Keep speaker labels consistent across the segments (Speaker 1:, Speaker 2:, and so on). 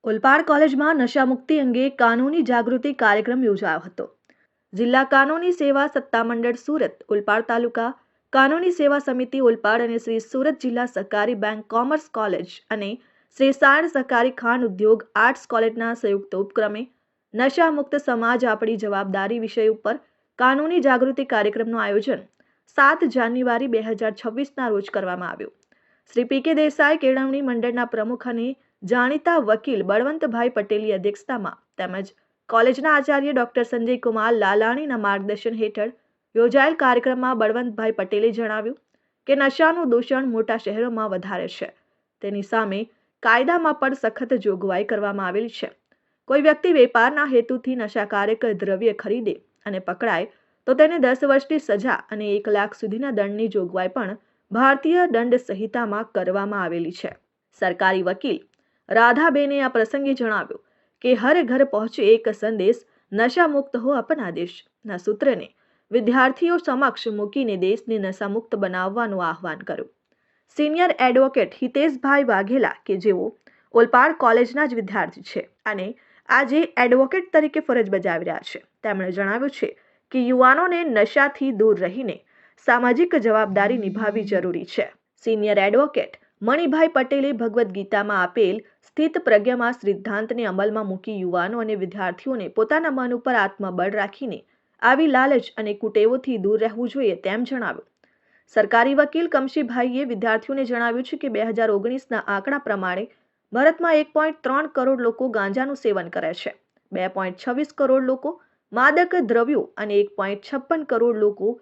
Speaker 1: ઓલપાડ કોલેજમાં નશામુક્તિ અંગે કાનૂની જાગૃતિ કાર્યક્રમ યોજાયો હતો. જિલ્લા કાનૂની સેવા સત્તામંડળ સુરત, ઓલપાડ તાલુકા કાનૂની સેવા સમિતિ ઓલપાડ અને શ્રી સુરત જિલ્લા સહકારી બેંક કોમર્સ કોલેજ અને શ્રી સાયણ સહકારી ખાન ઉદ્યોગ આર્ટ્સ કોલેજના સંયુક્ત ઉપક્રમે નશામુક્ત સમાજ આપણી જવાબદારી વિષય ઉપર કાનૂની જાગૃતિ કાર્યક્રમનું આયોજન 7 જાન્યુઆરી 2026ના રોજ કરવામાં આવ્યું. શ્રી પી.કે. દેસાઈ કેળવણી મંડળના પ્રમુખ અને જાણીતા વકીલ બળવંતભાઈ પટેલની અધ્યક્ષતામાં તેમજ કોલેજના આચાર્ય ડોક્ટર સંજયકુમાર લાલાણીના માર્ગદર્શન હેઠળ યોજાયેલ કાર્યક્રમમાં બળવંતભાઈ પટેલે જણાવ્યું કે નશાનું દૂષણ મોટા શહેરોમાં વધારે છે. તેની સામે કાયદામાં પણ સખત જોગવાઈ કરવામાં આવેલી છે. કોઈ વ્યક્તિ વેપારના હેતુથી નશાકારક દ્રવ્ય ખરીદે અને પકડાય તો તેને 10 વર્ષની સજા અને 1 લાખ સુધીના દંડની જોગવાઈ પણ ભારતીય દંડ સંહિતામાં કરવામાં આવેલી છે. સરકારી વકીલ રાધાબેને આ પ્રસંગે જણાવ્યું કે હર ઘર પહોંચે એક સંદેશ, નશામુક્ત હો અપના દેશના સૂત્રને વિદ્યાર્થીઓ સમક્ષ મૂકીને દેશને નશામુક્ત બનાવવાનું આહવાન કર્યું. સિનિયર એડવોકેટ હિતેશભાઈ વાઘેલા કે જેઓ ઓલપાડ કોલેજના જ વિદ્યાર્થી છે અને આજે એડવોકેટ તરીકે ફરજ બજાવી રહ્યા છે, તેમણે જણાવ્યું છે કે યુવાનોને નશાથી દૂર રહીને સામાજિક જવાબદારી નિભાવવી જરૂરી છે. સિનિયર એડવોકેટ મણિભાઈ પટેલે ભગવદ્ ગીતામાં આપેલ સ્થિત પ્રજ્ઞામાં સિદ્ધાંતને અમલમાં મૂકી યુવાનો અને વિદ્યાર્થીઓને પોતાના મન ઉપર આત્મબળ રાખીને આવી લાલચ અને કુટેવોથી દૂર રહેવું જોઈએ તેમ જણાવ્યું. સરકારી વકીલ કમશીભાઈએ વિદ્યાર્થીઓને જણાવ્યું છે કે 2019ના આંકડા પ્રમાણે ભારતમાં 1.3 કરોડ લોકો ગાંજાનું સેવન કરે છે, 2.26 કરોડ લોકો માદક દ્રવ્યો અને 1.56 કરોડ લોકો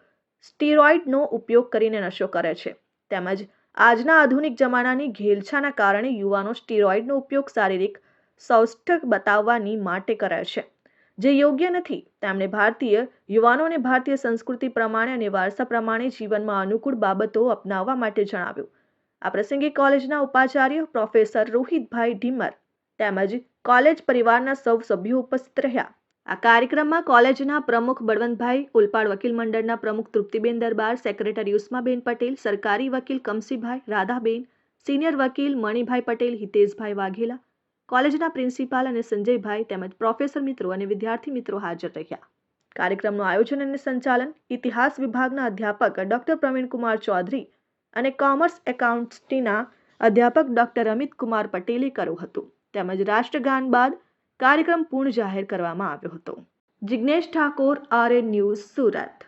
Speaker 1: સ્ટીરોઇડનો ઉપયોગ કરીને નશો કરે છે. તેમજ આજના આધુનિક જમાનાની ઘેલછાના કારણે યુવાનો સ્ટીરોઇડનો ઉપયોગ શારીરિક સૌષ્ઠવ બતાવવાની માટે કરે છે, જે યોગ્ય નથી. તેમણે ભારતીય યુવાનોને ભારતીય સંસ્કૃતિ પ્રમાણે અને વારસા પ્રમાણે જીવનમાં અનુકૂળ બાબતો અપનાવવા માટે જણાવ્યું. આ પ્રસંગે કોલેજના ઉપાચાર્ય પ્રોફેસર રોહિતભાઈ ઢીમર તેમજ કોલેજ પરિવારના સૌ સભ્યો ઉપસ્થિત રહ્યા. આ કાર્યક્રમમાં કોલેજના પ્રમુખ બળવંતભાઈ, ઓલપાડ વકીલ મંડળના પ્રમુખ તૃપ્તિબેન દરબાર, સેક્રેટરી ઉસ્માબેન પટેલ, સરકારી વકીલ કમસીભાઈ, રાધાબેન, સિનિયર વકીલ મણિભાઈ પટેલ, હિતેશભાઈ વાઘેલા, કોલેજના પ્રિન્સિપાલ અને સંજયભાઈ તેમજ પ્રોફેસર મિત્રો અને વિદ્યાર્થી મિત્રો હાજર રહ્યા. કાર્યક્રમનું આયોજન અને સંચાલન ઇતિહાસ વિભાગના અધ્યાપક ડોક્ટર પ્રવીણકુમાર ચૌધરી અને કોમર્સ એકાઉન્ટન્સીના અધ્યાપક ડોક્ટર અમિતકુમાર પટેલે કર્યું હતું. તેમજ રાષ્ટ્રગાન બાદ કાર્યક્રમ પૂર્ણ જાહેર કરવામાં આવ્યો હતો. Jignesh Thakor, RN news, Surat.